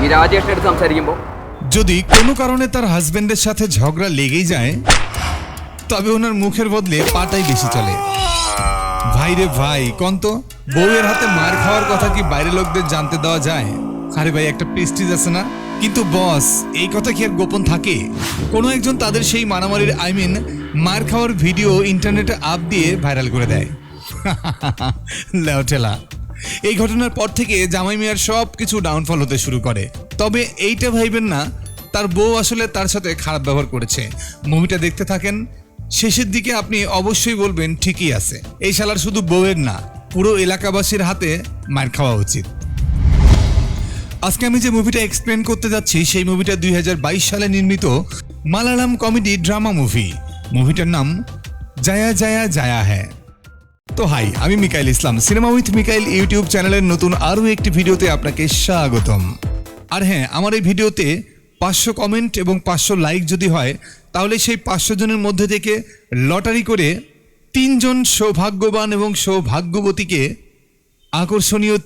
ഈ രാജേഷിന്റെ അടുത്ത് സംസാരിക്കുമ്പോൾ যদি কোনো কারণে তার হাজবেন্ডের সাথে ঝগড়া লেগেই যায়, তবে ওনার মুখের বদলে পাটাই বেশি চলে। ভাই রে ভাই, কন্ত বউয়ের হাতে মার খাওয়ার কথা কি বাইরের লোকদের জানতে দেওয়া যায়? আরে ভাই, একটা প্রেস্টিজ আছে না? কিন্তু বস, এই কথা কি আর গোপন থাকে? কোনো একজন তাদের সেই মারামারির মার খাওয়ার ভিডিও ইন্টারনেটে আপ দিয়ে ভাইরাল করে দেয়। লেওটেলা। এই ঘটনার পর থেকে জামাই মিয়ার সব কিছু ডাউনফল হতে শুরু করে। তবে এইটা ভাইবেন না তার বউ আসলে তার সাথে খারাপ ব্যবহার করেছে। মুভিটা দেখতে থাকেন, শেষের দিকে আপনি অবশ্যই বলবেন ঠিকই আছে, এই শালার শুধু বউয়ের না, পুরো এলাকাবাসীর হাতে মার খাওয়া উচিত। আজকে আমি যে মুভিটা এক্সপ্লেন করতে যাচ্ছি সেই মুভিটা 2022 সালে নির্মিত মালায়ালাম কমেডি ড্রামা মুভি। মুভিটার নাম জায়া জায়া জায়া হ্যায়। তো হাই, আমি মিকাইল ইসলাম, সিনেমা উইথ মিকাইল ইউটিউব চ্যানেলের নতুন আরও একটি ভিডিওতে আপনাকে স্বাগতম। আর হ্যাঁ, আমার এই ভিডিওতে 500 কমেন্ট এবং 500 লাইক যদি হয়, তাহলে সেই 500 জনের মধ্যে থেকে লটারি করে 3 জন সৌভাগ্যবান এবং সৌভাগ্যবতীকে আকর্ষণীয়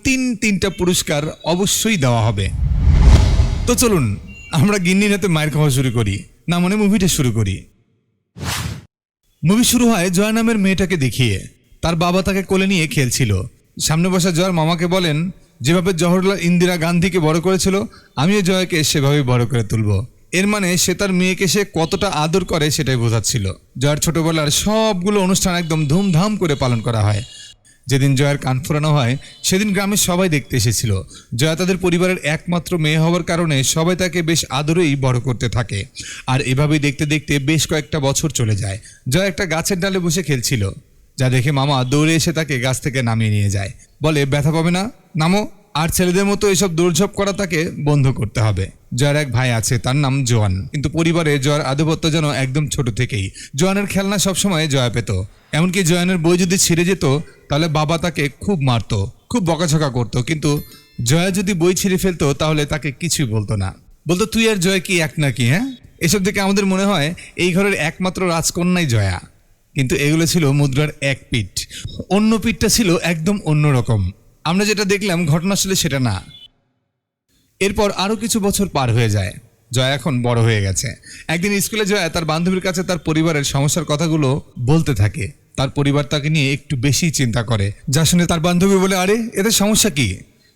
তিনটা পুরস্কার অবশ্যই দেওয়া হবে। তো চলুন আমরা গিন্নির হাতে মায়ের খাওয়া শুরু করি, না মানে মুভিটা শুরু করি। মুভি শুরু হয় জয়া নামের মেয়েটাকে দেখিয়ে। তার বাবা তাকে কোলে নিয়ে খেলছিল। সামনে বসা জয়ার মামাকে বলেন, যেভাবে জওহরলাল ইন্দিরা গান্ধীকে বড় করেছিল, আমিও জয়াকে সেভাবেই বড় করে তুলব। এর মানে সে তার মেয়েকে সে কতটা আদর করে সেটাই বোঝাচ্ছিল। জয়ার ছোটবেলার সবগুলো অনুষ্ঠান একদম ধুমধাম করে পালন করা হয়। যেদিন জয়ার কান ফোরানো হয় সেদিন গ্রামের সবাই দেখতে এসেছিল। জয়া তাদের পরিবারের একমাত্র মেয়ে হওয়ার কারণে সবাই তাকে বেশ আদরেই বড় করতে থাকে। আর এভাবেই দেখতে দেখতে বেশ কয়েকটা বছর চলে যায়। জয়া একটা গাছের ডালে বসে খেলছিল, যা দেখে মামা দৌড়ে এসে তাকে গাছ থেকে নামিয়ে নিয়ে যায়। বলে, ব্যথা পাবে না, নামো। আর ছেলেদের মতো এসব দৌড়ঝাঁপ করা তাকে বন্ধ করতে হবে। জয়ার এক ভাই আছে, তার নাম জোয়ান, কিন্তু পরিবারে জয়ার আধিপত্য যেন একদম ছোট থেকেই। জোয়ানের খেলনা সবসময় জয়া পেত। এমনকি জয়ানের বই যদি ছিঁড়ে যেত তাহলে বাবা তাকে খুব মারতো, খুব বকাঝকা করতো। কিন্তু জয়া যদি বই ছিঁড়ে ফেলতো তাহলে তাকে কিছুই বলতো না। বলতো, তুই আর জয়া কি এক নাকি? হ্যাঁ, এসব দেখে আমাদের মনে হয় এই ঘরের একমাত্র রাজকন্যাই জয়া। কিন্তু এগুলো ছিল মুদ্রার এক পিঠ, অন্য পিঠটা ছিল একদম অন্যরকম। আমরা যেটা দেখলাম ঘটনা আসলে সেটা না। এরপর আরও কিছু বছর পার হয়ে যায়। জয়া এখন বড় হয়ে গেছে। একদিন স্কুলে জয়া তার বান্ধবীর কাছে তার পরিবারের সমস্যার কথাগুলো বলতে থাকে। তার পরিবার তাকে নিয়ে একটু বেশি চিন্তা করে, যা শুনে তার বান্ধবী বলে, আরে এদের সমস্যা কি?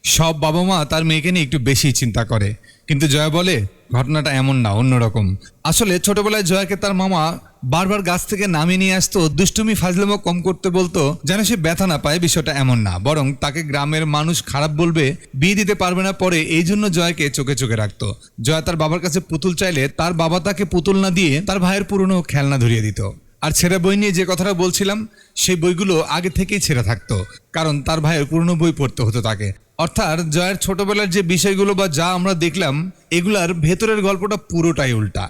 সব বাবা মা তার মেয়েকে নিয়ে একটু বেশি চিন্তা করে। কিন্তু জয়া বলে, ঘটনাটা এমন না, অন্যরকম। আসলে ছোটবেলায় জয়াকে তার মামা বারবার গাছ থেকে নামিয়ে নিয়ে আসতো, দুষ্টুমি ফাজলামো কম করতে বলতো, যেন সে ব্যথা না পায়। বিষয়টা এমন না, বরং তাকে গ্রামের মানুষ খারাপ বলবে, বিয়ে দিতে পারবে না পরে, এই জন্য জয়াকে চোখে চোখে রাখতো। জয়া তার বাবার কাছে পুতুল চাইলে তার বাবা তাকে পুতুল না দিয়ে তার ভাইয়ের পুরনো খেলনা ধরিয়ে দিত। আর ছেঁড়া বই নিয়ে যে কথাটা বলছিলাম, সেই বইগুলো আগে থেকেই ছেঁড়া থাকতো, কারণ তার ভাইয়ের পুরনো বই পড়তে হতো তাকে। অর্থাৎ জয়ার ছোটবেলার যে বিষয়গুলো বা যা আমরা দেখলাম, এগুলার ভেতরের গল্পটা পুরোটাই উল্টা।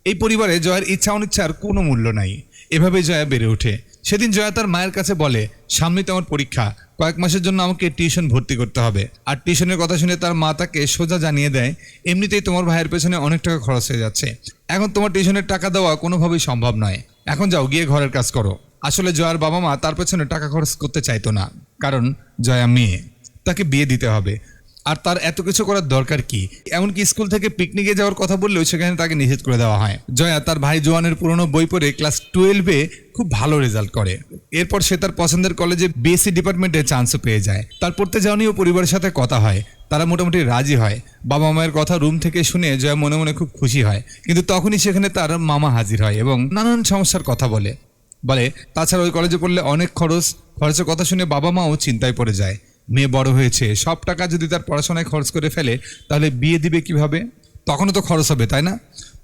এই পরিবারে জয়ার ইচ্ছা অনিচ্ছার কোনো মূল্য নাই। এভাবে জয়া বেড়ে ওঠে। সেদিন জয়া তার মায়ের কাছে বলে, সামনে তো আমার পরীক্ষা, কয়েক মাসের জন্য আমাকে টিউশন ভর্তি করতে হবে। আর টিউশনের কথা শুনে তার মা তাকে সোজা জানিয়ে দেয়, এমনিতেই তোমার ভাইয়ের পেছনে অনেক টাকা খরচ হয়ে যাচ্ছে, এখন তোমার টিউশনের টাকা দেওয়া কোনোভাবেই সম্ভব নয়, এখন যাও গিয়ে ঘরের কাজ করো। আসলে জয়ার বাবা মা তার পেছনে টাকা খরচ করতে চাইতো না, কারণ জয়া মেয়ে, তাকে বিয়ে দিতে হবে। আর তার এত কিছু করার দরকার কি? এমনকি স্কুল থেকে পিকনিকে যাওয়ার কথা বললেও সেখানে তাকে নিষেধ করে দেওয়া হয়। জয়া তার ভাই জোয়ানের পুরনো বই পড়ে ক্লাস 12-এ খুব ভালো রেজাল্ট করে। এরপর সে তার পছন্দের কলেজে বিএসসি ডিপার্টমেন্টে চান্সও পেয়ে যায়। তার পড়তে যাওয়া নিয়েও পরিবারের সাথে কথা হয়, তারা মোটামুটি রাজি হয়। বাবা মায়ের কথা রুম থেকে শুনে জয়া মনে মনে খুব খুশি হয়। কিন্তু তখনই সেখানে তার মামা হাজির হয় এবং নানান সমস্যার কথা বলে। তাছাড়া ওই কলেজে পড়লে অনেক খরচের কথা শুনে বাবা মাও চিন্তায় পড়ে যায়। মেয়ে বড় হয়েছে, সব টাকা যদি তার পড়াশোনায় খরচ করে ফেলে তাহলে বিয়ে দিবে কিভাবে? তখনও তো খরচ হবে, তাই না?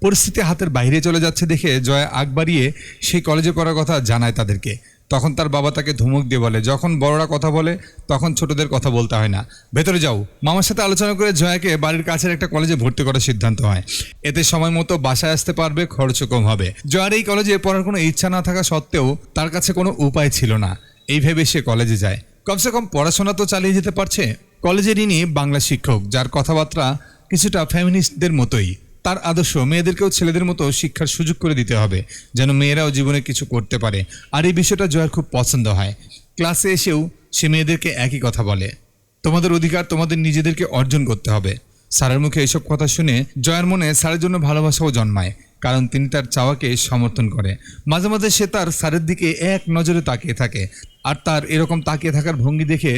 পরিস্থিতি হাতের বাইরে চলে যাচ্ছে দেখে জয়া আগ বাড়িয়ে সেই কলেজে পড়ার কথা জানায় তাদেরকে। তখন তার বাবা তাকে ধমক দিয়ে বলে, যখন বড়রা কথা বলে তখন ছোটদের কথা বলতে হয় না, ভেতরে যাও। মামার সাথে আলোচনা করে জয়াকে বাড়ির কাছের একটা কলেজে ভর্তি করার সিদ্ধান্ত হয়। এতে সময় মতো বাসায় আসতে পারবে, খরচও কম হবে। জয়ার এই কলেজে পড়ার কোনো ইচ্ছা না থাকা সত্ত্বেও তার কাছে কোনো উপায় ছিল না। এই ভেবে সে কলেজে যায়। কমসে কম পড়াশোনা তো চালিয়ে যেতে পারছে। কলেজের ইনি বাংলা শিক্ষক, যার কথাবার্তা কিছুটা ফ্যামিনিস্টদের মতোই। তার আদর্শ মেয়েদেরকেও ছেলেদের মতো শিক্ষার সুযোগ করে দিতে হবে, যেন মেয়েরাও জীবনে কিছু করতে পারে। আর এই বিষয়টা জয়ার খুব পছন্দ হয়। ক্লাসে এসেও সে মেয়েদেরকে একই কথা বলে, তোমাদের অধিকার তোমাদের নিজেদেরকে অর্জন করতে হবে। স্যারের মুখে এইসব কথা শুনে জয়ার মনে স্যারের জন্য ভালোবাসাও জন্মায়, কারণ তিনি তার চাওয়াকে সমর্থন করে। মাঝে মাঝে সে তার স্যারের দিকে এক নজরে তাকিয়ে থাকে, আর তার এরকম তাকিয়ে থাকার ভঙ্গি দেখে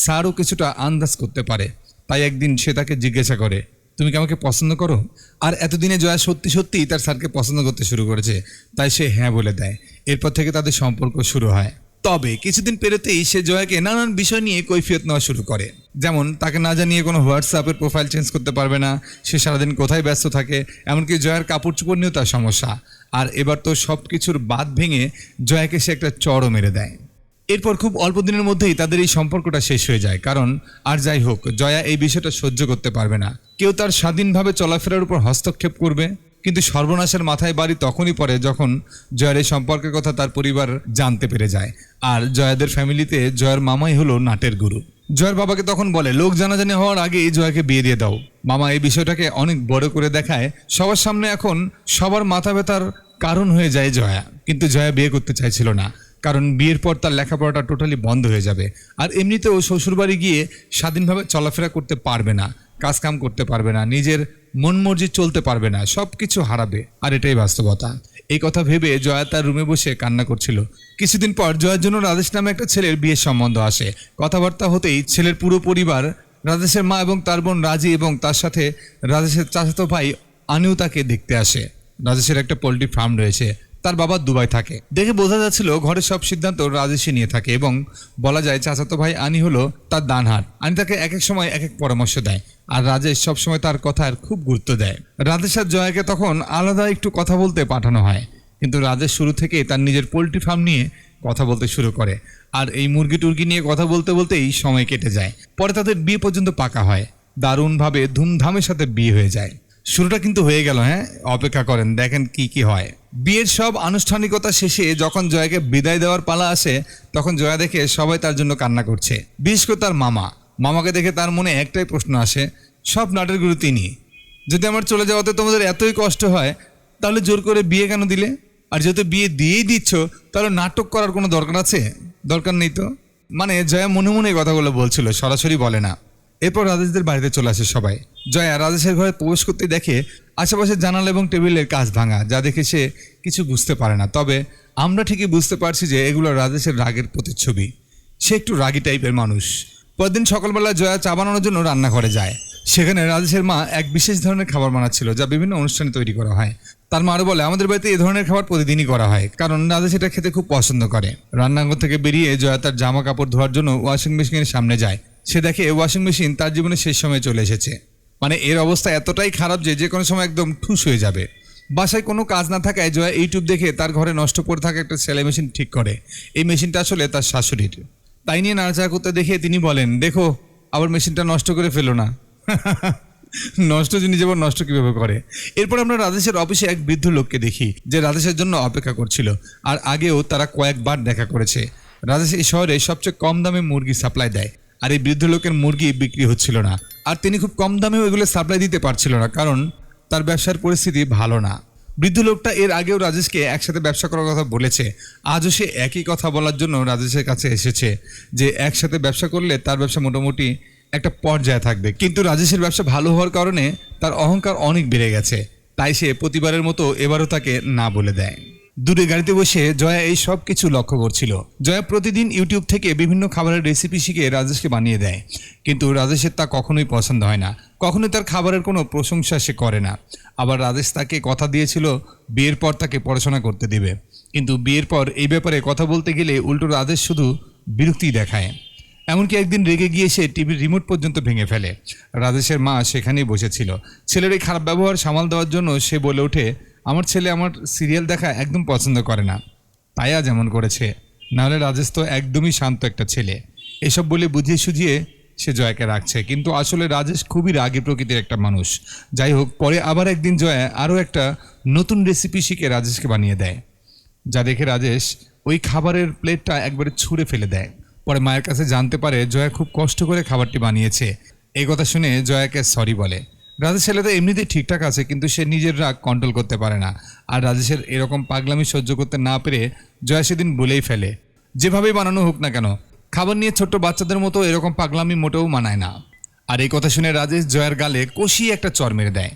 স্যারও কিছুটা আন্দাজ করতে পারে। তাই একদিন সে তাকে জিজ্ঞাসা করে, তুমি কি আমাকে পছন্দ করো? আর এতদিনে জয়া সত্যি সত্যিই তার স্যারকে পছন্দ করতে শুরু করেছে, তাই সে হ্যাঁ বলে দেয়। এরপর থেকে তাদের সম্পর্ক শুরু হয়। তবে কিছুদিন পেরোতেই সে জয়াকে নানান বিষয় নিয়ে কৈফিয়ত নেওয়া শুরু করে। যেমন তাকে না জানিয়ে কোনো হোয়াটসঅ্যাপের প্রোফাইল চেঞ্জ করতে পারবে না, সে সারাদিন কোথায় ব্যস্ত থাকে, এমনকি জয়ার কাপড় চোপড় নিয়েও তার সমস্যা। আর এবার তো সব কিছুর বাদ ভেঙে জয়াকে সে একটা চড়ও মেরে দেয়। এরপর খুব অল্প দিনের মধ্যেই তাদের এই সম্পর্কটা শেষ হয়ে যায়, কারণ আর যাই হোক জয়া এই বিষয়টা সহ্য করতে পারবে না, কেউ তার স্বাধীনভাবে চলাফেরার উপর হস্তক্ষেপ করবে। কিন্তু সর্বনাশের মাথায় বাড়ি তখনই পড়ে যখন জয়ার এই সম্পর্কের কথা তার পরিবার জানতে পেরে যায়। আর জয়াদের ফ্যামিলিতে জয়ার মামাই হলো নাটের গুরু। জয়ার বাবাকে তখন বলে, লোক জানাজানি হওয়ার আগেই জয়াকে বিয়ে দিয়ে দাও। মামা এই বিষয়টাকে অনেক বড় করে দেখায় সবার সামনে, এখন সবার মাথা ব্যথার কারণ হয়ে যায় জয়া। কিন্তু জয়া বিয়ে করতে চাইছিল না, কারণ বিয়ের পর তার লেখাপড়াটা টোটালি বন্ধ হয়ে যাবে। আর এমনিতেও শ্বশুরবাড়ি গিয়ে স্বাধীনভাবে চলাফেরা করতে পারবে না, কাজকাম করতে পারবে না, নিজের মন মর্জি চলতে পারবে না, সব কিছু হারাবে। আর এটাই বাস্তবতা। এই কথা ভেবে জয়া তার রুমে বসে কান্না করছিল। কিছুদিন পর জয়ার জন্য রাজেশ নামে একটা ছেলের বিয়ের সম্বন্ধ আসে। কথাবার্তা হতেই ছেলের পুরো পরিবার, রাজেশের মা এবং তার বোন রাজি এবং তার সাথে রাজেশের চাচাতো ভাই আনিও তাকে দেখতে আসে। রাজেশের একটা পোল্ট্রি ফার্ম রয়েছে, তার বাবা দুবাই থাকে। দেখে বোঝা যাচ্ছিল ঘরের সব সিদ্ধান্ত রাজেশই নিয়ে থাকে, এবং বলা যায় চাচাতো ভাই আনি হলো তার ডানহাত। আনি তাকে এক এক সময় এক এক পরামর্শ দেয়, আর রাজেশ সবসময় তার কথার খুব গুরুত্ব দেয়। রাজেশ আর জয়াকে তখন আলাদা একটু কথা বলতে পাঠানো হয়, কিন্তু রাজেশ শুরু থেকে তার নিজের পোল্ট্রি ফার্ম নিয়ে কথা বলতে শুরু করে। আর এই মুরগি টুরগি নিয়ে কথা বলতে বলতেই সময় কেটে যায়। পরে তাদের বিয়ে পর্যন্ত পাকা হয়, দারুণভাবে ধুমধামের সাথে বিয়ে হয়ে যায়। শুরুটা কিন্তু হয়ে গেল, হ্যাঁ, অপেক্ষা করেন, দেখেন কি কি হয়। বিয়ের সব আনুষ্ঠানিকতা শেষে যখন জয়াকে বিদায় দেওয়ার পালা আসে, তখন জয়া দেখে সবাই তার জন্য কান্না করছে, বিশেষ করে তার মামাকে দেখে তার মনে একটাই প্রশ্ন আসে, সব নাটের গুরু তিনি, যদি আমার চলে যাওয়াতে তোমাদের এতই কষ্ট হয় তাহলে জোর করে বিয়ে কেন দিলে? আর যেহেতু বিয়ে দিয়েই দিচ্ছ তাহলে নাটক করার কোনো দরকার আছে? দরকার নেই তো। মানে জয়া মনে মনে এই কথাগুলো বলছিল, সরাসরি বলে না। এরপর রাজেশদের বাড়িতে চলে আসে সবাই। জয়া রাজেশের ঘরে প্রবেশ করতে দেখে আশেপাশে জানালা এবং টেবিলের কাঁচ ভাঙা, যা দেখে সে কিছু বুঝতে পারে না। তবে আমরা ঠিকই বুঝতে পারছি যে এগুলো রাজেশের রাগের প্রতিচ্ছবি। সে একটু রাগী টাইপের মানুষ। পরদিন সকালবেলা জয়া চা বানানোর জন্য রান্নাঘরে যায়। সেখানে রাজেশের মা এক বিশেষ ধরনের খাবার বানাচ্ছিল, যা বিভিন্ন অনুষ্ঠানে তৈরি করা হয়। তার মা আরও বলে, আমাদের বাড়িতে এই ধরনের খাবার প্রতিদিনই করা হয়, কারণ রাজেশ এটা খেতে খুব পছন্দ করে। রান্নাঘর থেকে বেরিয়ে জয়া তার জামা কাপড় ধোয়ার জন্য ওয়াশিং মেশিনের সামনে যায়। সে দেখে ওয়াশিং মেশিন তার জীবনে শেষ সময় চলে এসেছে। মানে এর অবস্থা এতটাই খারাপ যে কোনো সময় একদম ঠুস হয়ে যাবে। বাসায় কোনো কাজ না থাকায় জয়া ইউটিউব দেখে তার ঘরে নষ্ট পড়ে থাকা একটা সেলাই মেশিন ঠিক করে। এই মেশিনটা আসলে তার শাশুড়ির, তাই নিয়ে নাড়াচাড়া করতে দেখে তিনি বলেন, দেখো আবার মেশিনটা নষ্ট করে ফেলো না। নষ্ট জিনিস আবার নষ্ট কীভাবে করে। এরপর আমরা রাজেশের অফিসে এক বৃদ্ধ লোককে দেখি, যে রাজেশের জন্য অপেক্ষা করছিল। আর আগেও তারা কয়েকবার দেখা করেছে। রাজেশ এই শহরে সবচেয়ে কম দামে মুরগি সাপ্লাই দেয়, আর এই বৃদ্ধ লোকের মুরগি বিক্রি হচ্ছিল না। আর তিনি খুব কম দামেও এগুলো সাপ্লাই দিতে পারছিল না, কারণ তার ব্যবসার পরিস্থিতি ভালো না। বৃদ্ধ লোকটা এর আগেও রাজেশকে একসাথে ব্যবসা করার কথা বলেছে। আজও সে একই কথা বলার জন্য রাজেশের কাছে এসেছে, যে একসাথে ব্যবসা করলে তার ব্যবসা মোটামুটি একটা পর্যায়ে থাকবে। কিন্তু রাজেশের ব্যবসা ভালো হওয়ার কারণে তার অহংকার অনেক বেড়ে গেছে, তাই সে প্রতিবারের মতো এবারও তাকে না বলে দেয়। দূরে গাড়িতে বসে জয়া এই সব কিছু লক্ষ্য করছিল। জয়া প্রতিদিন ইউটিউব থেকে বিভিন্ন খাবারের রেসিপি শিখে রাজেশকে বানিয়ে দেয়, কিন্তু রাজেশের তা কখনোই পছন্দ হয় না। কখনোই তার খাবারের কোনো প্রশংসা সে করে না। আবার রাজেশ তাকে কথা দিয়েছিল বিয়ের পর তাকে পড়াশোনা করতে দিবে, কিন্তু বিয়ের পর এই ব্যাপারে কথা বলতে গেলে উল্টো রাজেশ শুধু বিরক্তি দেখায়। এমনকি একদিন রেগে গিয়ে সে টিভির রিমোট পর্যন্ত ভেঙে ফেলে। রাজেশের মা সেখানেই বসেছিল। ছেলের এই খারাপ ব্যবহার সামাল দেওয়ার জন্য সে বলে ওঠে, আমার ছেলে আমার সিরিয়াল দেখা একদম পছন্দ করে না, তাই আজ এমন করেছে, নাহলে রাজেশ তো একদমই শান্ত একটা ছেলে। এসব বলে বুঝিয়ে সুঝিয়ে সে জয়াকে রাখছে, কিন্তু আসলে রাজেশ খুবই রাগী প্রকৃতির একটা মানুষ। যাই হোক, পরে আবার একদিন জয়া আরও একটা নতুন রেসিপি শিখে রাজেশকে বানিয়ে দেয়, যা দেখে রাজেশ ওই খাবারের প্লেটটা একবারে ছুঁড়ে ফেলে দেয়। পরে মায়ের কাছে জানতে পারে জয়া খুব কষ্ট করে খাবারটি বানিয়েছে। এই কথা শুনে জয়াকে সরি বলে। রাজেশ ছেলে তো এমনিতেই ঠিকঠাক আছে, কিন্তু সে নিজের রাগ কন্ট্রোল করতে পারে না। আর রাজেশের এরকম পাগলামি সহ্য করতে না পেরে জয়া সেদিন বলেই ফেলে, যেভাবেই বানানো হোক না কেন, খাবার নিয়ে ছোট্ট বাচ্চাদের মতো এরকম পাগলামি মোটেও মানায় না। আর এই কথা শুনে রাজেশ জয়ার গালে কষিয়ে একটা চড় মেরে দেয়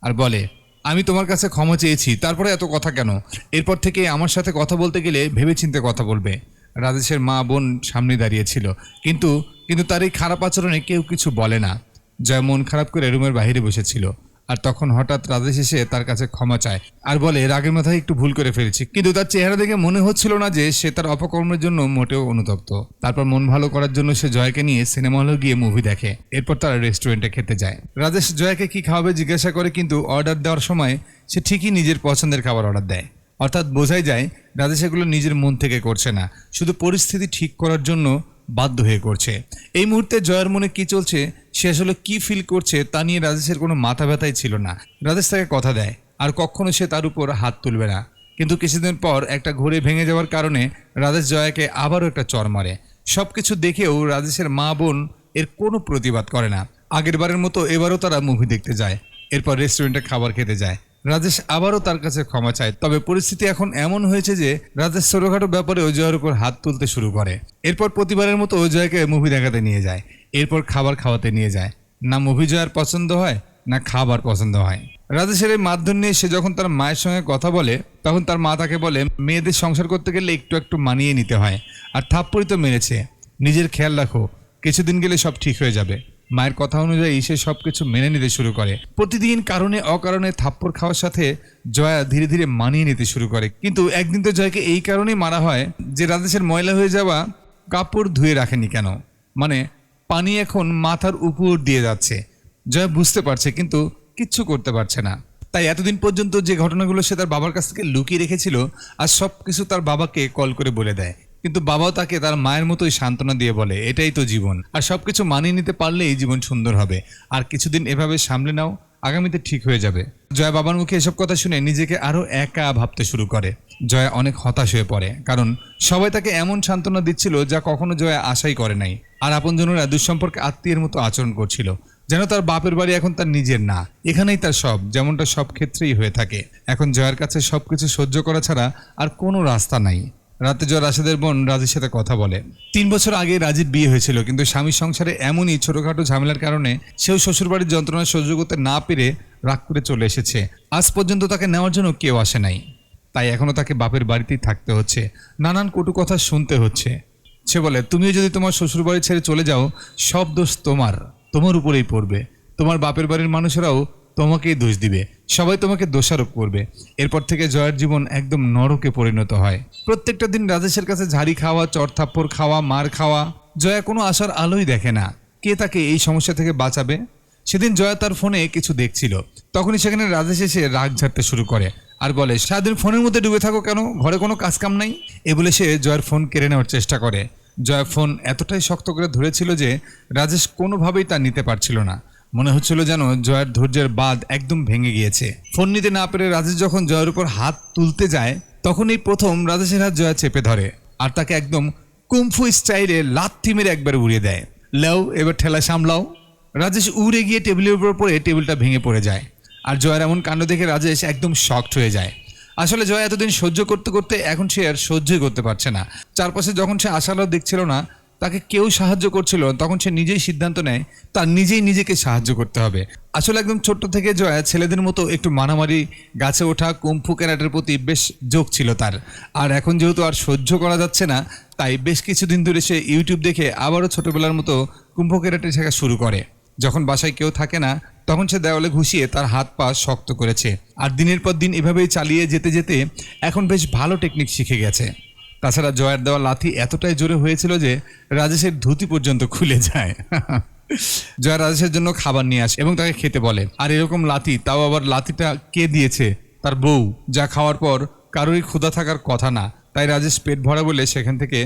আর বলে, আমি তোমার কাছে ক্ষমা চেয়েছি, তারপরে এত কথা কেন? এরপর থেকে আমার সাথে কথা বলতে গেলে ভেবেচিন্তে কথা বলবে। রাজেশের মা বোন সামনে দাঁড়িয়েছিল, কিন্তু কিন্তু তার এই খারাপ আচরণে কেউ কিছু বলে না। জয়া মন খারাপ করে রুমের বাইরে বসেছিল, আর তখন হঠাৎ রাজেশ এসে তার কাছে ক্ষমা চায় আর বলে, রাগের মাথায় একটু ভুল করে ফেলেছি। কিন্তু তার চেহারা দেখে মনে হচ্ছিল না যে সে তার অপকর্মের জন্য মোটেও অনুতপ্ত। তারপর মন ভালো করার জন্য সে জয়াকে নিয়ে সিনেমা হলে গিয়ে মুভি দেখে। এরপর তারা রেস্টুরেন্টে খেতে যায়। রাজেশ জয়াকে কি খাওয়াবে জিজ্ঞাসা করে, কিন্তু অর্ডার দেওয়ার সময় সে ঠিকই নিজের পছন্দের খাবার অর্ডার দেয়। অর্থাৎ বোঝাই যায় রাজেশ এগুলো নিজের মন থেকে করছে না, শুধু পরিস্থিতি ঠিক করার জন্য বাধ্য হয়ে করছে। এই মুহূর্তে জয়ার মনে কি চলছে, সে আসলে কি ফিল করছে তা নিয়ে রাজেশের কোনো মাথা ব্যথাই ছিল না। রাজেশ তাকে কথা দেয় আর কখনো সে তার উপর হাত তুলবে না। কিন্তু কিছুদিন পর একটা ঘড়ি ভেঙে যাওয়ার কারণে রাজেশ জয়াকে আবারও একটা চড় মারে। সবকিছু দেখেও রাজেশের মা বোন এর কোনো প্রতিবাদ করে না। আগের বারের মতো এবারও তারা মুভি দেখতে যায়, এরপর রেস্টুরেন্টে খাবার খেতে যায়। রাজেশ আবারও তার কাছে ক্ষমা চায়, তবে পরিস্থিতি এখন এমন হয়েছে যে রাজেশ ছোটখাটো ব্যাপারে জয়ের উপর হাত তুলতে শুরু করে। এরপর প্রতিবারের মতো জয়কে মুভি দেখাতে নিয়ে যায়, এরপর খাবার খাওয়াতে নিয়ে যায়। না মুভি জয়ের পছন্দ হয়, না খাবার পছন্দ হয়। রাজেশের এই মাধ্যম নিয়ে সে যখন তার মায়ের সঙ্গে কথা বলে, তখন তার মা তাকে বলে, মেয়েদের সংসার করতে গেলে একটু একটু মানিয়ে নিতে হয়, আর থাপ্পড়ই তো মেরেছে, নিজের খেয়াল রাখো, কিছুদিন গেলে সব ঠিক হয়ে যাবে। মায়ের কথা অনুযায়ী সে সবকিছু মেনে নিতে শুরু করে। প্রতিদিন কারণে অকারণে থাপ্পড় খাওয়ার সাথে জয়া ধীরে ধীরে মানিয়ে নিতে শুরু করে। কিন্তু একদিন তো জয়কে এই কারণেই মারা হয় যে রাজেশের ময়লা হয়ে যাওয়া কাপড় ধুয়ে রাখেনি কেন, মানে পানি এখন মাথার উপর দিয়ে যাচ্ছে। জয়া বুঝতে পারছে কিন্তু কিচ্ছু করতে পারছে না। তাই এতদিন পর্যন্ত যে ঘটনাগুলো সে তার বাবার কাছ থেকে লুকিয়ে রেখেছিল, আর সব কিছু তার বাবাকে কল করে বলে দেয়। কিন্তু বাবাও তাকে তার মায়ের মতোই সান্ত্বনা দিয়ে বলে, এটাই তো জীবন, আর সবকিছু মানিয়ে নিতে পারলেই জীবন সুন্দর হবে, আর কিছুদিন এভাবে সামলে নাও, আগামীতে ঠিক হয়ে যাবে। জয়া বাবার মুখে এসব কথা শুনে নিজেকে আরো একা ভাবতে শুরু করে। জয়া অনেক হতাশ হয়ে পড়ে, কারণ সবাই তাকে এমন সান্ত্বনা দিচ্ছিল যা কখনো জয়া আশাই করে নাই। আর আপনজনেরা দুঃসম্পর্কে আত্মীয়ের মতো আচরণ করছিল, যেন তার বাপের বাড়ি এখন তার নিজের না, এখানেই তার সব, যেমনটা সব ক্ষেত্রেই হয়ে থাকে। এখন জয়ার কাছে সবকিছু সহ্য করা ছাড়া আর কোনো রাস্তা নাই। রাতে জয়া রাশেদের বোন রাজির সাথে কথা বলে। 3 বছর আগে রাজির বিয়ে হয়েছিল, কিন্তু স্বামীর সংসারে এমনই ছোটখাটো ঝামেলার কারণে সেও শ্বশুরবাড়ির যন্ত্রণা সহ্য করতে না পেরে রাগ করে চলে এসেছে। আজ পর্যন্ত তাকে নেওয়ার জন্য কেউ আসে নাই, তাই এখনো তাকে বাপের বাড়িতেই থাকতে হচ্ছে, নানান কটু কথা শুনতে হচ্ছে। সে বলে, তুমিও যদি তোমার শ্বশুরবাড়ি ছেড়ে চলে যাও, সব দোষ তোমার উপরেই পড়বে। তোমার বাপের বাড়ির মানুষেরাও তোমাকেই দোষ দিবে, সবাই তোমাকে দোষারোপ করবে। এরপর থেকে জয়ের জীবন একদম নরকে পরিণত হয়। প্রত্যেকটা দিন রাজেশের কাছে ঝাড়ি খাওয়া, চড়থাপ্পড় খাওয়া, মার খাওয়া। জয়া কোনো আশার আলোই দেখে না, কে তাকে এই সমস্যা থেকে বাঁচাবে। সেদিন জয়া তার ফোনে কিছু দেখছিল, তখনই সেখানে রাজেশ এসে রাগ ঝাড়তে শুরু করে আর বলে, সারাদিন ফোনের মধ্যে ডুবে থাকো কেন, ঘরে কোনো কাজ কাম নাই? এ বলে সে জয়ের ফোন কেড়ে নেওয়ার চেষ্টা করে। জয়া ফোন এতটাই শক্ত করে ধরেছিল যে রাজেশ কোনোভাবেই তা নিতে পারছিল না। মনে হচ্ছিল যেন জয়ের ধৈর্যের বাঁধ একদম ভেঙে গিয়েছে। ফোন নিতে না পেরে রাজেশ যখন জয়ের উপর হাত তুলতে যায়, তখনই প্রথম রাজেশের হাত জয়া চেপে ধরে আর তাকে একদম কুমফু স্টাইলে লাথি মেরে একবার উড়িয়ে দেয়। লাও, এবার ঠেলা সামলাও। রাজেশ উড়ে গিয়ে টেবিলের উপর পড়ে টেবিলটা ভেঙে পড়ে যায়। আর জয়ের এমন কাণ্ড দেখে রাজেশ একদম শকড হয়ে যায়। আসলে জয়া এতদিন সহ্য করতে করতে এখন সে আর সহ্যই করতে পারছে না। চারপাশে যখন সে আশালো দেখছিল না, তাকে কেউ সাহায্য করছিল, তখন সে নিজেই সিদ্ধান্ত নেয় তার নিজেকে সাহায্য করতে হবে। আসলে একদম ছোট্ট থেকে জয়া ছেলেদের মতো একটু মারামারি, গাছে ওঠা, কুম্ফু ক্যারাটের প্রতি বেশ ঝোঁক ছিল তার। আর এখন যেহেতু আর সহ্য করা যাচ্ছে না, তাই বেশ কিছুদিন ধরে সে ইউটিউব দেখে আবারও ছোটবেলার মতো কুম্ফু ক্যারাটে শেখা শুরু করে। যখন বাসায় কেউ থাকে না, তখন সে দেওয়ালে ঘুষিয়ে তার হাত পা শক্ত করেছে। আর দিনের পর দিন এভাবেই চালিয়ে যেতে যেতে এখন বেশ ভালো টেকনিক শিখে গেছে। তাছাড়া জয়ের দেওয়া লাথি এতটাই জোরে হয়েছিল যে রাজেশের ধুতি পর্যন্ত খুলে যায়। জয়া রাজেশের জন্য খাবার নিয়ে আসে এবং তাকে খেতে বলে। আর এরকম লাথি, তাও আবার লাথিটা কে দিয়েছে? তার বউ, যা খাওয়ার পর কারোরই ক্ষুধা থাকার কথা না। তাই রাজেশ পেট ভরা বলে সেখান থেকে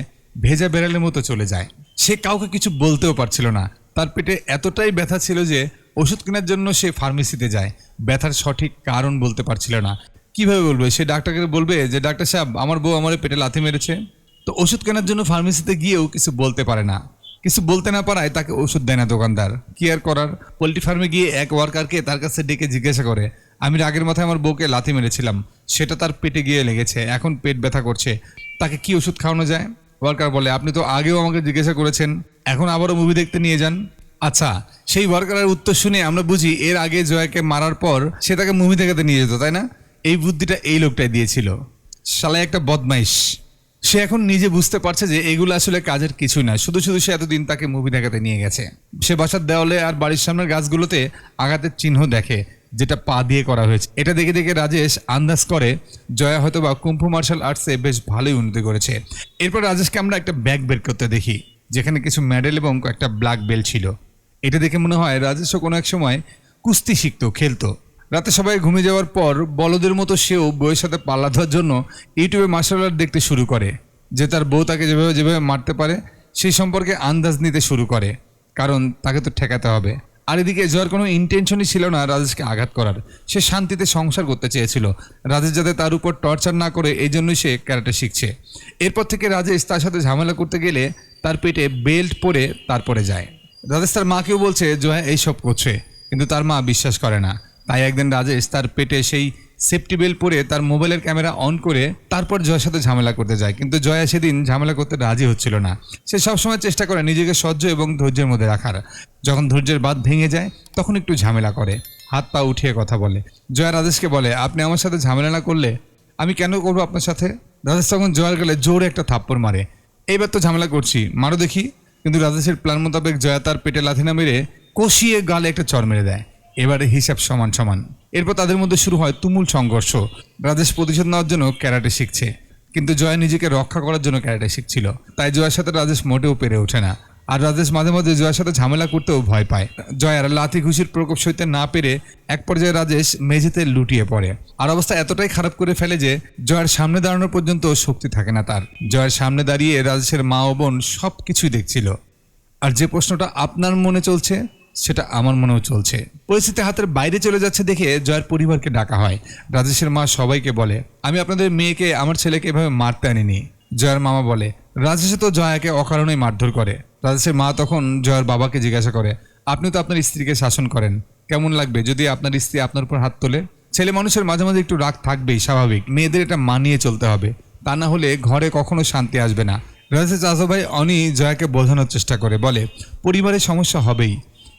ভেজা বেড়ালের মতো চলে যায়। সে কাউকে কিছু বলতেও পারছিল না। তার পেটে এতটাই ব্যথা ছিল যে ওষুধ কেনার জন্য সে ফার্মেসিতে যায়। ব্যথার সঠিক কারণ বলতে পারছিল না। কিভাবে বলবে? সে ডাক্তারকে বলবে যে, ডাক্তার সাহেব, আমার বউ আমার পেটে লাথি মেরেছে। তো ওষুধ কেনার জন্য ফার্মেসিতে গিয়েও কিছু বলতে পারে না। কিছু বলতে না পারায় তাকে ওষুধ দেয় না দোকানদার। কি আর করার, পোলট্রি ফার্মে গিয়ে এক ওয়ার্কারকে তার কাছে ডেকে জিজ্ঞাসা করে, আমি রাগের মাথায় আমার বউকে লাথি মেরেছিলাম, সেটা তার পেটে গিয়ে লেগেছে, এখন পেট ব্যথা করছে, তাকে কি ওষুধ খাওয়ানো যায়? ওয়ার্কার বলে, আপনি তো আগেও আমাকে জিজ্ঞাসা করেছেন, এখন আবারও মুভি দেখতে নিয়ে যান। আচ্ছা, সেই ওয়ার্কারের উত্তর শুনে আমরা বুঝি এর আগে জয়াকে মারার পর সে তাকে মুভি দেখাতে নিয়ে যেত, তাই না? এই বুদ্ধিটা এই লোকটাই দিয়েছিল। শালা একটা বদমাইশ। সে এখন নিজে বুঝতে পারছে যে এগুলো আসলে কাজের কিছুই না, শুধু শুধু সে এতদিন তাকে মুভি দেখাতে নিয়ে গেছে। সে বাসার দেওয়ালে আর বাড়ির সামনের গাছগুলোতে আঘাতের চিহ্ন দেখে, যেটা পা দিয়ে করা হয়েছে। এটা দেখে দেখে রাজেশ আন্দাজ করে জয়া হয়তো বা কুম্ফু মার্শাল আর্টসে বেশ ভালোই উন্নতি করেছে। এরপর রাজেশকে আমরা একটা ব্যাগ বের করতে দেখি, যেখানে কিছু মেডেল এবং একটা ব্ল্যাক বেল্ট ছিল। এটা দেখে মনে হয় রাজেশও কোনো এক সময় কুস্তি শিখতো, খেলতো। রাতে সবাই ঘুমিয়ে যাওয়ার পর বলদের মতো সেও বউয়ের সাথে পাল্লা দেওয়ার জন্য ইউটিউবে মার্শাল আর্ট দেখতে শুরু করে, যে তার বউ তাকে যেভাবে যেভাবে মারতে পারে সেই সম্পর্কে আন্দাজ নিতে শুরু করে, কারণ তাকে তো ঠেকাতে হবে। আর এদিকে জয়ের কোনো ইন্টেনশনই ছিল না রাজেশকে আঘাত করার। সে শান্তিতে সংসার করতে চেয়েছিল, রাজেশ যাতে তার উপর টর্চার না করে, এই জন্যই সে ক্যারাটে শিখছে। এরপর থেকে রাজেশ তার সাথে ঝামেলা করতে গেলে তার পেটে বেল্ট পরে তারপরে যায়। রাজেশ তার মাকেও বলছে জয়া এইসব করছে, কিন্তু তার মা বিশ্বাস করে না। তাই একদিন রাজেশ তার পেটে সেই সেফটি বেল্ট পরে তার মোবাইলের ক্যামেরা অন করে তারপর জয়ের সাথে ঝামেলা করতে যায়, কিন্তু জয়া সেদিন ঝামেলা করতে রাজি হচ্ছিল না। সে সবসময় চেষ্টা করে নিজেকে সহ্য এবং ধৈর্যের মধ্যে রাখার। যখন ধৈর্যের বাঁধ ভেঙে যায় তখন একটু ঝামেলা করে, হাত পা উঠিয়ে কথা বলে। জয়া রাজেশকে বলে, আপনি আমার সাথে ঝামেলা না করলে আমি কেন করবো আপনার সাথে? রাজেশ তখন জয়ার গেলে জোরে একটা থাপ্পড় মারে। এইবার তো ঝামেলা করছি, মারো দেখি। কিন্তু রাজেশের প্ল্যান মোতাবেক জয়া তার পেটে লাথি না মেরে কষিয়ে গালে একটা চড় মেরে দেয়। এবারে হিসাব সমান সমান। এরপর তাদের মধ্যে শুরু হয় তুমুল সংঘর্ষ। রাজেশ প্রতিশোধ নেওয়ার জন্য ক্যারাটে শিখছে, কিন্তু জয়া নিজেকে রক্ষা করার জন্য ক্যারাটে শিখছিল। তাই জয়ার সাথে রাজেশ মোটেও পেরে ওঠে না। আর রাজেশ মাঝে মাঝে জয়ার সাথে ঝামেলা করতেও ভয় পায়। জয়ার লাথি ঘুষির প্রকোপ সইতে না পেরে এক পর্যায়ে রাজেশ মেঝেতে লুটিয়ে পড়ে। আর অবস্থা এতটাই খারাপ করে ফেলে যে জয়ার সামনে দাঁড়ানোর পর্যন্ত শক্তি থাকে না তার। জয়ার সামনে দাঁড়িয়ে রাজেশের মা ও বোন সব কিছুই দেখছিল। আর যে প্রশ্নটা আপনার মনে চলছে সেটা আমার মনেও চলছে। পরিস্থিতি হাতের বাইরে চলে যাচ্ছে দেখে জয়ের পরিবারকে ডাকা হয়। রাজেশের মা সবাইকে বলে, আমি আপনাদের মেয়েকে, আমার ছেলেকে এভাবে মারতে আনিনি। জয়ের মামা বলে, রাজেশ তো জয়াকে অকারণেই মারধর করে। রাজেশের মা তখন জয়ের বাবাকে জিজ্ঞাসা করে, আপনি তো আপনার স্ত্রীকে শাসন করেন, কেমন লাগবে যদি আপনার স্ত্রী আপনার উপর হাত তোলে? ছেলে মানুষের মাঝে মাঝে একটু রাগ থাকবেই, স্বাভাবিক। মেয়েদের এটা মানিয়ে চলতে হবে, তা না হলে ঘরে কখনো শান্তি আসবে না। রাজেশের চাচা ভাই অনি জয়াকে বোঝানোর চেষ্টা করে, বলে পরিবারের সমস্যা হবেই,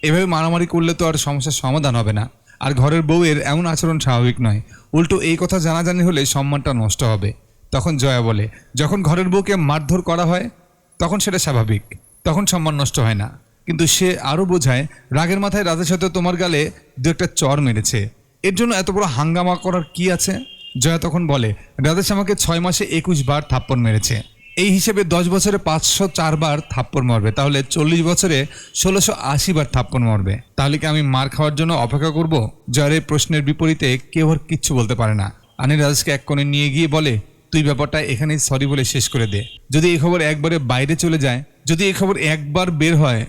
এভাবে মারামারি করলে তো আর সমস্যার সমাধান হবে না। আর ঘরের বউয়ের এমন আচরণ স্বাভাবিক নয়, উল্টো এই কথা জানাজানি হলে সম্মানটা নষ্ট হবে। তখন জয়া বলে, যখন ঘরের বউকে মারধর করা হয় তখন সেটা স্বাভাবিক, তখন সম্মান নষ্ট হয় না। কিন্তু সে আরও বোঝায়, রাগের মাথায় রাজেশ হয়তো তোমার গালে দু একটা চর মেরেছে, এর জন্য এত বড় হাঙ্গামা করার কি আছে? জয়া তখন বলে, রাজেশ আমাকে 6 মাসে 21 বার থাপ্পড় মেরেছে, এই হিসেবে 10 বছরে 504 বার থাপ্পড় মারবে, তাহলে 40 বছরে 1680 বার থাপ্পড় মারবে। তাহলে কি আমি মার খাওয়ার জন্য অপেক্ষা করব? জয়ের এই প্রশ্নের বিপরীতে কেউ আর কিচ্ছু বলতে পারে না। আনি রাজেশকে এক কোণে নিয়ে গিয়ে বলে, তুই ব্যাপারটা এখানেই সরি বলে শেষ করে দে। যদি এই খবর একবারে বাইরে চলে যায়, যদি এই খবর একবার বের হয়,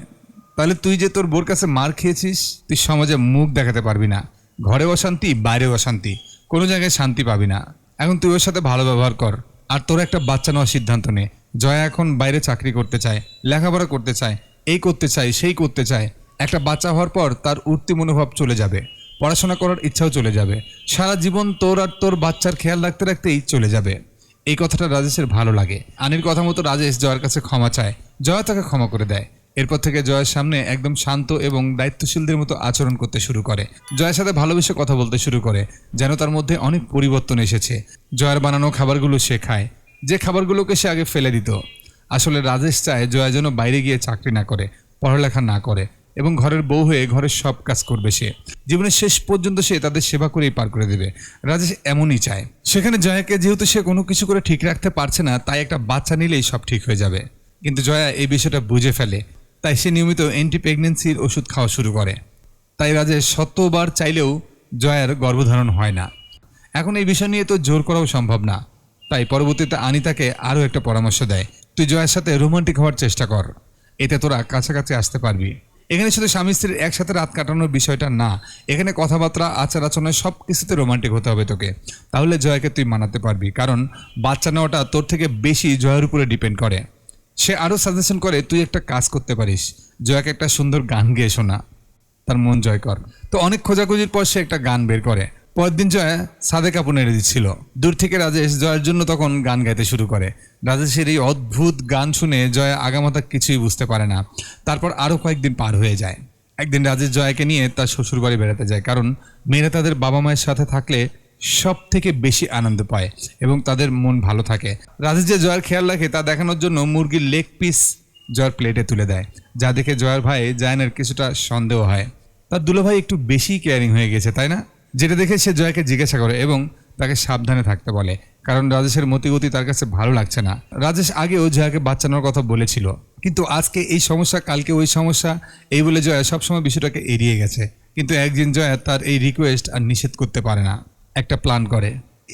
তাহলে তুই যে তোর বোর কাছে মার খেয়েছিস, তুই সমাজে মুখ দেখাতে পারবি না। ঘরে অশান্তি, বাইরে অশান্তি, কোনো জায়গায় শান্তি পাবি না। এখন তুই ওর সাথে ভালো ব্যবহার কর, আর তোর একটা বাচ্চা নেওয়ার সিদ্ধান্ত নে। জয়া এখন বাইরে চাকরি করতে চায়, লেখাপড়া করতে চায়, এই করতে চায়, সেই করতে চায়। একটা বাচ্চা হওয়ার পর তার উঠতি মনোভাব চলে যাবে, পড়াশোনা করার ইচ্ছাও চলে যাবে, সারা জীবন তোর আর তোর বাচ্চার খেয়াল রাখতে রাখতেই চলে যাবে। এই কথাটা রাজেশের ভালো লাগে। আনির কথা মতো রাজেশ জয়ার কাছে ক্ষমা চায়, জয়া তাকে ক্ষমা করে দেয়। এরপর থেকে জয়ের সামনে একদম শান্ত এবং দায়িত্বশীলদের মতো আচরণ করতে শুরু করে। জয়ের সাথে ভালোবেসে কথা বলতে শুরু করে, যেন তার মধ্যে অনেক পরিবর্তন এসেছে। জয়ের বানানো খাবারগুলো সে খায়, যে খাবারগুলোকে সে আগে ফেলে দিত। আসলে রাজেশ চায় জয়া যেন বাইরে গিয়ে চাকরি না করে, পড়ালেখা না করে, এবং ঘরের বউ হয়ে ঘরের সব কাজ করবে। সে জীবনের শেষ পর্যন্ত সে তাদের সেবা করেই পার করে দেবে। রাজেশ এমনই চায়। সেখানে জয়াকে যেহেতু সে কোনো কিছু করে ঠিক রাখতে পারছে না, তাই একটা বাচ্চা নিলেই সব ঠিক হয়ে যাবে। কিন্তু জয়া এই বিষয়টা বুঝে ফেলে, তাই সে নিয়মিত অ্যান্টি প্রেগনেন্সির ওষুধ খাওয়া শুরু করে। তাই রাজেশ শতবার চাইলেও জয়ার গর্ভধারণ হয় না। এখন এই বিষয় নিয়ে তো জোর করাও সম্ভব না। তাই পরবর্তীতে আনি তাকে আরও একটা পরামর্শ দেয়, তুই জয়ের সাথে রোমান্টিক হওয়ার চেষ্টা কর, এতে তোরা কাছাকাছি আসতে পারবি। এখানে শুধু স্বামী স্ত্রীর একসাথে রাত কাটানোর বিষয়টা না, এখানে কথাবার্তা, আচার আচরণে সব কিছুতে রোমান্টিক হতে হবে তোকে, তাহলে জয়াকে তুই মানাতে পারবি। কারণ বাচ্চা নেওয়াটা তোর থেকে বেশি জয়ের উপরে ডিপেন্ড করে। সে আরও সাজেশন করে, তুই একটা কাজ করতে পারিস, জয়াকে একটা সুন্দর গান গেয়ে শোনা, তার মন জয় কর। তো অনেক খোঁজাখুঁজির পর সে একটা গান বের করে, পরের দিন জয়া সাদে কাপড় নেড়ে দিচ্ছিল। দূর থেকে রাজেশ জয়ার জন্য তখন গান গাইতে শুরু করে। রাজেশের এই অদ্ভুত গান শুনে জয়া আগামাথা কিছুই বুঝতে পারে না। তারপর আরও কয়েকদিন পার হয়ে যায়। একদিন রাজেশ জয়াকে নিয়ে তার শ্বশুরবাড়ি বেড়াতে যায়, কারণ মেয়েরা তাদের বাবা মায়ের সাথে থাকলে সব থেকে বেশি আনন্দ পায় এবং তাদের মন ভালো থাকে। রাজেশ যে জয়ার খেয়াল রাখে তা দেখানোর জন্য মুরগির লেগ পিস জয়ার প্লেটে তুলে দেয়, যা দেখে জয়ার ভাই জায়ানের কিছুটা সন্দেহ হয়। তার দুলোভাই একটু বেশি কেয়ারিং হয়ে গেছে, তাই না? যেটা দেখে সে জয়াকে জিজ্ঞাসা করে এবং তাকে সাবধানে থাকতে বলে, কারণ রাজেশের মতিগতি তার কাছে ভালো লাগছে না। রাজেশ আগেও জয়াকে বাচ্চানোর কথা বলেছিল, কিন্তু আজকে এই সমস্যা, কালকে ওই সমস্যা, এই বলে জয়া সবসময় বিষয়টাকে এড়িয়ে গেছে। কিন্তু একদিন জয়া তার এই রিকোয়েস্ট আর নিষেধ করতে পারে না, একটা প্ল্যান করে।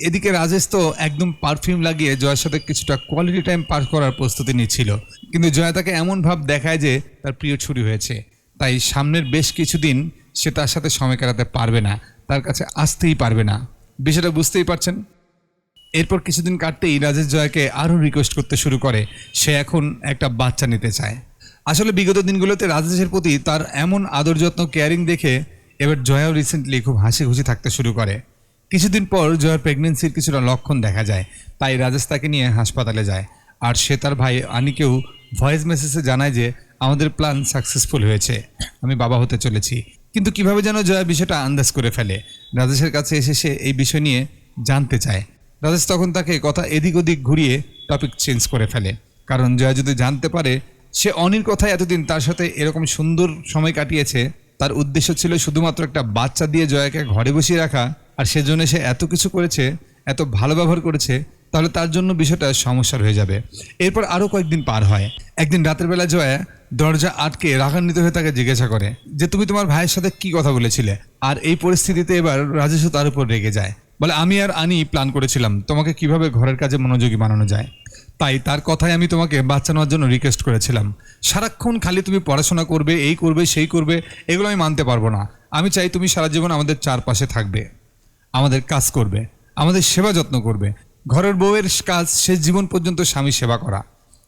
এদিকে রাজেশ তো একদম পারফিউম লাগিয়ে জয়ার সাথে কিছুটা কোয়ালিটি টাইম পাস করার প্রস্তুতি নিচ্ছিল, কিন্তু জয়া তাকে এমন ভাব দেখায় যে তার প্রিয় ছুরি হয়েছে। তাই সামনের বেশ কিছুদিন সে তার সাথে সময় কাটাতে পারবে না, তার কাছে আসতেই পারবে না। বিষয়টা বুঝতেই পারছেন। এরপর কিছুদিন কাটতেই রাজেশ জয়াকে আরও রিকোয়েস্ট করতে শুরু করে, সে এখন একটা বাচ্চা নিতে চায়। আসলে বিগত দিনগুলোতে রাজেশের প্রতি তার এমন আদর যত্ন, কেয়ারিং দেখে এবার জয়াও রিসেন্টলি খুব হাসি খুশি থাকতে শুরু করে। কিছুদিন পর জয়ার প্রেগনেন্সির কিছুটা লক্ষণ দেখা যায়, তাই রাজেশ তাকে নিয়ে হাসপাতালে যায়। আর সে তার ভাই আনিকেও ভয়েস মেসেজে জানায় যে আমাদের প্ল্যান সাকসেসফুল হয়েছে, আমি বাবা হতে চলেছি। কিন্তু কিভাবে যেন জয়া বিষয়টা আন্দাজ করে ফেলে। রাজেশের কাছে এসে সে এই বিষয় নিয়ে জানতে চায়। রাজেশ তখন তাকে কথা এদিক ওদিক ঘুরিয়ে টপিক চেঞ্জ করে ফেলে, কারণ জয়া যদি জানতে পারে সে অনির কথায় এতদিন তার সাথে এরকম সুন্দর সময় কাটিয়েছে, তার উদ্দেশ্য ছিল শুধুমাত্র একটা বাচ্চা দিয়ে জয়াকে ঘরে বসিয়ে রাখা, আর সেজন্য সে এত কিছু করেছে, এত ভালো ব্যবহার করেছে, তাহলে তার জন্য বিষয়টা সমস্যার হয়ে যাবে। এরপর আরও কয়েকদিন পার হয়। একদিন রাতের বেলা জয়া দরজা আটকে রাগান্বিত হয়ে তাকে জিজ্ঞাসা করে যে তুমি তোমার ভাইয়ের সাথে কি কথা বলেছিলে। আর এই পরিস্থিতিতে এবার রাজেশও তার উপর রেগে যায়, বলে আমি আর আনি প্ল্যান করেছিলাম তোমাকে কিভাবে ঘরের কাজে মনোযোগী বানানো যায়, তাই তার কথায় আমি তোমাকে বাচ্চা নেওয়ার জন্য রিকোয়েস্ট করেছিলাম। সারাক্ষণ খালি তুমি পড়াশোনা করবে, এই করবে, সেই করবে, এগুলো আমি মানতে পারবো না। আমি চাই তুমি সারা জীবন আমাদের চারপাশে থাকবে, আমাদের কাজ করবে, আমাদের সেবা যত্ন করবে। ঘরের বউয়ের কাজ শেষ জীবন পর্যন্ত স্বামী সেবা করা।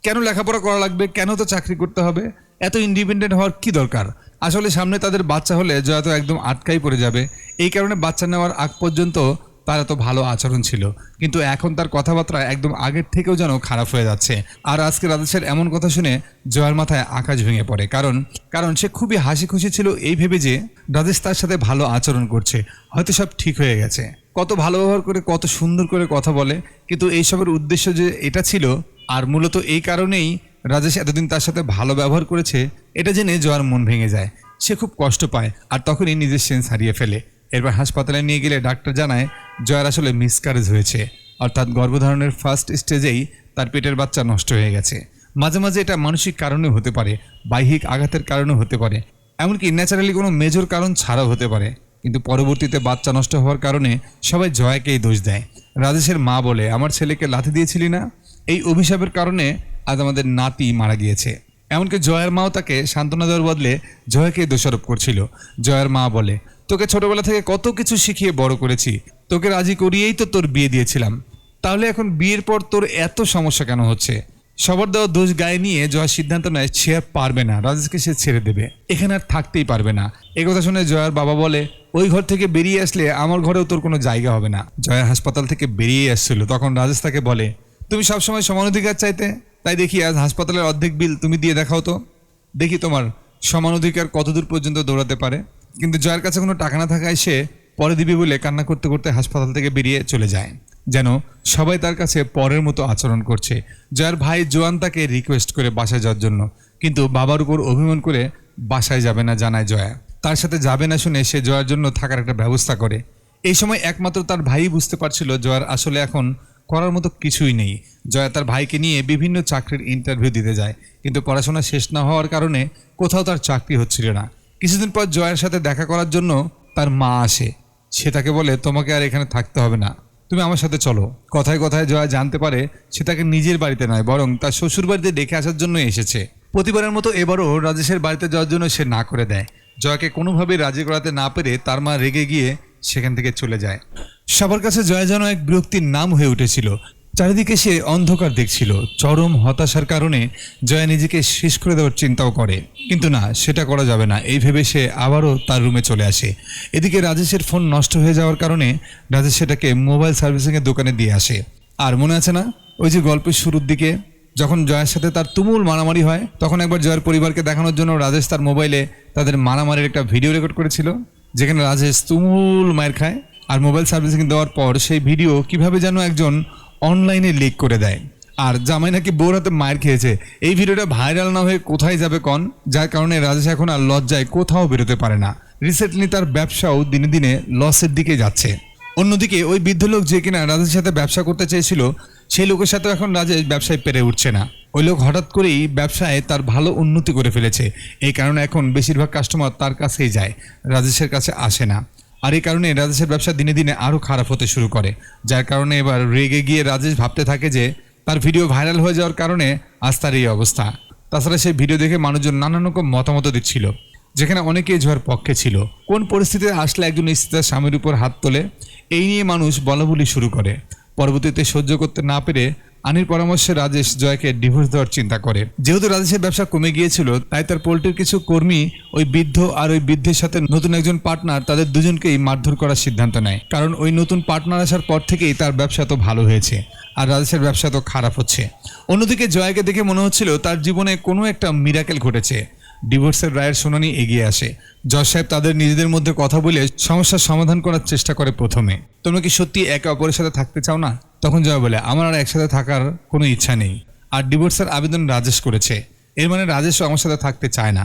কেন লেখাপড়া করা লাগবে, কেন তো চাকরি করতে হবে, এত ইন্ডিপেন্ডেন্ট হওয়ার কি দরকার? আসলে সামনে তাদের বাচ্চা হলে জয়া তো একদম আটকাই পড়ে যাবে। এই কারণে বাচ্চা নেওয়ার আগ পর্যন্ত তার এত ভালো আচরণ ছিল, কিন্তু এখন তার কথাবার্তা একদম আগের থেকেও যেন খারাপ হয়ে যাচ্ছে। আর আজকে রাজেশের এমন কথা শুনে জয়ার মাথায় আকাশ ভেঙে পড়ে, কারণ সে খুবই হাসি খুশি ছিল এই ভেবে যে রাজেশ তার সাথে ভালো আচরণ করছে, হয়তো সব ঠিক হয়ে গেছে, কত ভালো ব্যবহার করে, কত সুন্দর করে কথা বলে। কিন্তু এইসবের উদ্দেশ্য যে এটা ছিল, আর মূলত এই কারণেই রাজেশ এতদিন তার সাথে ভালো ব্যবহার করেছে, এটা জেনে জয়ার মন ভেঙে যায়। সে খুব কষ্ট পায় আর তখনই নিজের সেন্স হারিয়ে ফেলে। এরপর হাসপাতালে নিয়ে গেলে ডাক্তার জানায় জয়ার আসলে মিসক্যারেজ হয়েছে, অর্থাৎ গর্ভধারণের ফার্স্ট স্টেজেই তার পেটের বাচ্চা নষ্ট হয়ে গেছে। মাঝে মাঝে এটা মানসিক কারণেও হতে পারে, বাহ্যিক আঘাতের কারণেও হতে পারে, এমনকি ন্যাচারালি কোনো মেজর কারণ ছাড়াও হতে পারে। কিন্তু পরবর্তীতে বাচ্চা নষ্ট হওয়ার কারণে সবাই জয়াকেই দোষ দেয়। রাজেশের মা বলে আমার ছেলেকে লাথি দিয়েছিলি না, এই অভিশাপের কারণে আজ আমাদের নাতি মারা গিয়েছে। এমনকি জয়ার মাও তাকে সান্ত্বনা দেওয়ার বদলে জয়াকে দোষারোপ করছিল। জয়ার মা বলে তোকে ছোটবেলা থেকে কত কিছু শিখিয়ে বড় করেছি, তোকে রাজি করিয়েই তো তোর বিয়ে দিয়েছিলাম, তাহলে এখন বিয়ের পর তোর এত সমস্যা কেন হচ্ছে? সবার দেওয়া দোষ গায়ে নিয়ে জয়ার সিদ্ধান্ত নেয় সে আর পারবে না, রাজেশকে সে ছেড়ে দেবে, এখানে আর থাকতেই পারবে না। একথা শুনে জয়ার বাবা বলে ওই ঘর থেকে বেরিয়ে আসলে আমার ঘরেও তোর কোনো জায়গা হবে না। জয়া হাসপাতাল থেকে বেরিয়ে আসছিল, তখন রাজেশ তাকে বলে তুমি সবসময় সমান অধিকার চাইতে, তাই দেখি আজ হাসপাতালের অর্ধেক বিল তুমি দিয়ে দেখাও তো, দেখি তোমার সমান অধিকার কতদূর পর্যন্ত দৌড়াতে পারে। কিন্তু জয়ার কাছে কোনো টাকা না থাকায় সে পরে দিবি বলে কান্না করতে করতে হাসপাতাল থেকে বেরিয়ে চলে যায়, যেন সবাই তার কাছে পরের মতো আচরণ করছে। জয়ার ভাই জোয়ান তাকে রিকোয়েস্ট করে বাসায় যাওয়ার জন্য, কিন্তু বাবার উপর অভিমান করে বাসায় যাবে না জানায় জয়া। তার সাথে যাবে না শুনে সে জয়ার জন্য থাকার একটা ব্যবস্থা করে। এই সময় একমাত্র তার ভাই বুঝতে পারছিল জয়ার আসলে এখন করার মতো কিছুই নেই। জয়া তার ভাইকে নিয়ে বিভিন্ন চাকরির ইন্টারভিউ দিতে যায়, কিন্তু পড়াশোনা শেষ না হওয়ার কারণে কোথাও তার চাকরি হচ্ছিল না। কিছুদিন পর জয়ার সাথে দেখা করার জন্য তার মা আসে। সে তাকে বলে তোমাকে আর এখানে থাকতে হবে না, তুমি আমার সাথে চলো। কথায় কথায় জয়া জানতে পারে সে তাকে নিজের বাড়িতে নয়, বরং তার শ্বশুর বাড়িতে ডেকে আসার জন্য এসেছে। প্রতিবারের মতো এবারও রাজেশের বাড়িতে যাওয়ার জন্য সে না করে দেয়। জয়াকে কোনোভাবেই রাজি করাতে না পেরে তার মা রেগে গিয়ে সেখান থেকে চলে যায়। সবার কাছে জয়া যেন এক বিরক্তির নাম হয়ে উঠেছিল। চারিদিকে সে অন্ধকার দেখছিল। চরম হতাশার কারণে জয়া নিজেকে শেষ করে দেওয়ার চিন্তাও করে, কিন্তু না, সেটা করা যাবে না। এই ভেবে সে আবারও তার রুমে চলে আসে। এদিকে রাজেশের ফোন নষ্ট হয়ে যাওয়ার কারণে রাজেশ সেটাকে মোবাইল সার্ভিসিংয়ের দোকানে দিয়ে আসে। আর মনে আছে না ওই যে গল্পের শুরুর দিকে যখন জয়ের সাথে তার তুমুল মারামারি হয়, তখন একবার জয়ের পরিবারকে দেখানোর জন্য রাজেশ তার মোবাইলে তাদের মারামারির একটা ভিডিও রেকর্ড করেছিল, যেখানে রাজেশ তুমুল মায়ের খায়। আর মোবাইল সার্ভিসিং দেওয়ার পর সেই ভিডিও কিভাবে যেন একজন অনলাইনে লিক করে দেয়, আর জামাই নাকি বউর হাতে মায়ের খেয়েছে। এই ভিডিওটা ভাইরাল না হয়ে কোথায় যাবে কন, যার কারণে রাজেশ এখন আর লজ্জায় কোথাও বেরোতে পারে না। রিসেন্টলি তার ব্যবসাও দিনে দিনে লসের দিকে যাচ্ছে। অন্যদিকে ওই বৃদ্ধ লোক যে কিনা রাজেশের সাথে ব্যবসা করতে চেয়েছিল, সেই লোকের সাথে এখন রাজেশ ব্যবসায় পেরে উঠছে না। ওই লোক হঠাৎ করেই ব্যবসায় তার ভালো উন্নতি করে ফেলেছে। এই কারণে এখন বেশিরভাগ কাস্টমার তার কাছেই যায়, রাজেশের কাছে আসে না। আর এই কারণে রাজেশের ব্যবসা দিনে দিনে আরও খারাপ হতে শুরু করে, যার কারণে এবার রেগে গিয়ে রাজেশ ভাবতে থাকে যে তার ভিডিও ভাইরাল হয়ে যাওয়ার কারণে আজ তার এই অবস্থা। তাছাড়া সেই ভিডিও দেখে মানুষজন নানান রকম মতামত দিচ্ছিল, যেখানে অনেকেই জয়ের পক্ষে ছিল। কোন পরিস্থিতিতে আসলে একজন স্ত্রী তার স্বামীর উপর হাত তোলে, এই নিয়ে মানুষ বলাবলি শুরু করে। পরবর্তীতে সহ্য করতে না পেরে আনির পরামর্শে রাজেশ জয়কে ডিভোর্স দেওয়ার চিন্তা করে। যেহেতু রাজেশের ব্যবসা কমে গিয়েছিল, তাই তার পোল্ট্রির কিছু কর্মী ওই বৃদ্ধ আর ওই বৃদ্ধের সাথে নতুন একজন পার্টনার, তাদের দুজনকেই মারধর করার সিদ্ধান্ত নেয়। কারণ ওই নতুন পার্টনার আসার পর থেকেই তার ব্যবসা তো ভালো হয়েছে আর রাজেশের ব্যবসা তো খারাপ হচ্ছে। অন্যদিকে জয়াকে দেখে মনে হচ্ছিল তার জীবনে কোনো একটা মিরাকেল ঘটেছে। ডিভোর্সের রায়ের শুনানি এগিয়ে আসে। জজ সাহেব তাদের নিজেদের মধ্যে কথা বলে সমস্যার সমাধান করার চেষ্টা করে। প্রথমে, তোমরা কি সত্যি একে অপরের সাথে থাকতে চাও না? তখন জয় বলে, আমার আর একসাথে থাকার কোনো ইচ্ছা নেই। আর ডিভোর্সের আবেদন রাজেশ করেছে, এর মানে রাজেশও আমার সাথে থাকতে চায় না,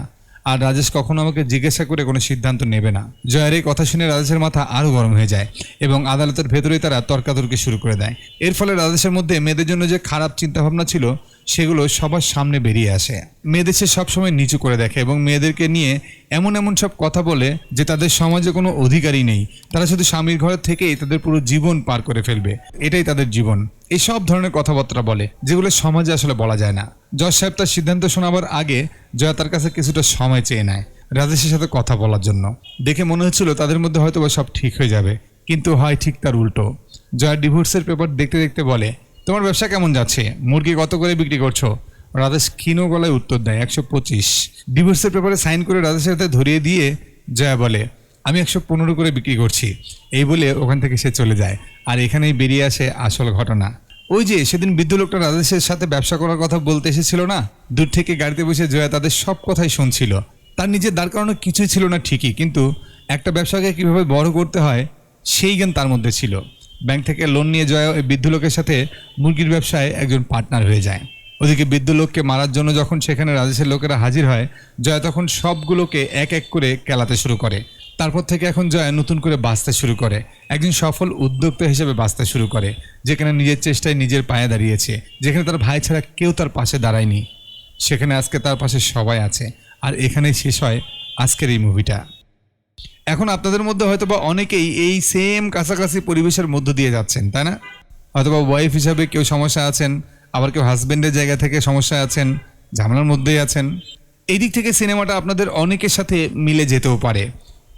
আর রাজেশ কখনো আমাকে জিজ্ঞাসা করে কোনো সিদ্ধান্ত নেবে না। জয়ের এই কথা শুনে রাজেশের মাথা আরও গরম হয়ে যায় এবং আদালতের ভেতরেই তারা তর্কাতর্কি শুরু করে দেয়। এর ফলে রাজেশের মধ্যে মেয়েদের জন্য যে খারাপ চিন্তাভাবনা ছিল, সেগুলো সবার সামনে বেরিয়ে আসে। মেয়েদের সে সবসময় নিচু করে দেখে এবং মেয়েদেরকে নিয়ে এমন এমন সব কথা বলে যে তাদের সমাজে কোনো অধিকারই নেই, তারা শুধু স্বামীর ঘর থেকেই তাদের পুরো জীবন পার করে ফেলবে, এটাই তাদের জীবন। এই সব ধরনের কথাবার্তা বলে, যেগুলো সমাজে আসলে বলা যায় না। জজ সাহেব তার সিদ্ধান্ত শোনাবার আগে জয়া তার কাছে কিছুটা সময় চেয়ে নেয় রাজেশের সাথে কথা বলার জন্য। দেখে মনে হচ্ছিল তাদের মধ্যে হয়তো সব ঠিক হয়ে যাবে, কিন্তু হয় ঠিক তার উল্টো। জয়া ডিভোর্সের পেপার দেখতে দেখতে বলে, তোমার ব্যবসা কেমন যাচ্ছে? মুরগি কত করে বিক্রি করছো? রাজেশ ক্ষীণ গলায় উত্তর দেয়, 125। ডিভোর্সের পেপারে সাইন করে রাজেশের হাতে ধরিয়ে দিয়ে জয়া বলে, আমি 115 করে বিক্রি করছি। এই বলে ওখান থেকে সে চলে যায়। আর এখানেই বেরিয়ে আসে আসল ঘটনা। ওই যে সেদিন বৃদ্ধ লোকটা রাজেশের সাথে ব্যবসা করার কথা বলতে এসেছিল না, দূর থেকে গাড়িতে বসে জয়া তাদের সব কথাই শুনছিল। তার নিজের দাঁড় করানো কিছুই ছিল না ঠিকই, কিন্তু একটা ব্যবসাকে কীভাবে বড় করতে হয় সেই জ্ঞান তার মধ্যে ছিল। ব্যাংক থেকে লোন নিয়ে জয়া ওই বৃদ্ধ লোকের সাথে মুরগির ব্যবসায় একজন পার্টনার হয়ে যায়। ওদিকে বৃদ্ধ লোককে মারার জন্য যখন সেখানে রাজেশের লোকেরা হাজির হয়, জয়া তখন সবগুলোকে এক এক করে কেলাতে শুরু করে। তারপর থেকে এখন জয়া নতুন করে বাঁচতে শুরু করে, একজন সফল উদ্যোক্তা হিসেবে বাঁচতে শুরু করে, যেখানে নিজের চেষ্টায় নিজের পায়ে দাঁড়িয়েছে, যেখানে তার ভাই ছাড়া কেউ তার পাশে দাঁড়ায়নি, সেখানে আজকে তার পাশে সবাই আছে। আর এখানেই শেষ হয় আজকের এই মুভিটা। এখন আপনাদের মধ্যে হয়তোবা অনেকেই এই সেম কাছাকাছি পরিবেশের মধ্য দিয়ে যাচ্ছেন, তাই না? হয়তোবা ওয়াইফ হিসাবে কেউ সমস্যা আছেন, আবার কেউ হাজব্যান্ডের জায়গা থেকে সমস্যা আছেন, ঝামেলার মধ্যেই আছেন। এই দিক থেকে সিনেমাটা আপনাদের অনেকের সাথে মিলে যেতেও পারে।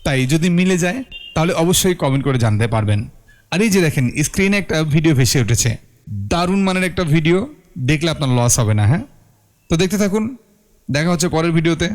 তাই যদি মিলে যায় তাহলে অবশ্যই কমেন্ট করে জানতে পারবেন। আর এই যে দেখেন, স্ক্রিনে একটা ভিডিও ভেসে উঠেছে, দারুণ মানের একটা ভিডিও, দেখলে আপনার লস হবে না। হ্যাঁ, তো দেখতে থাকুন, দেখা হচ্ছে পরের ভিডিওতে।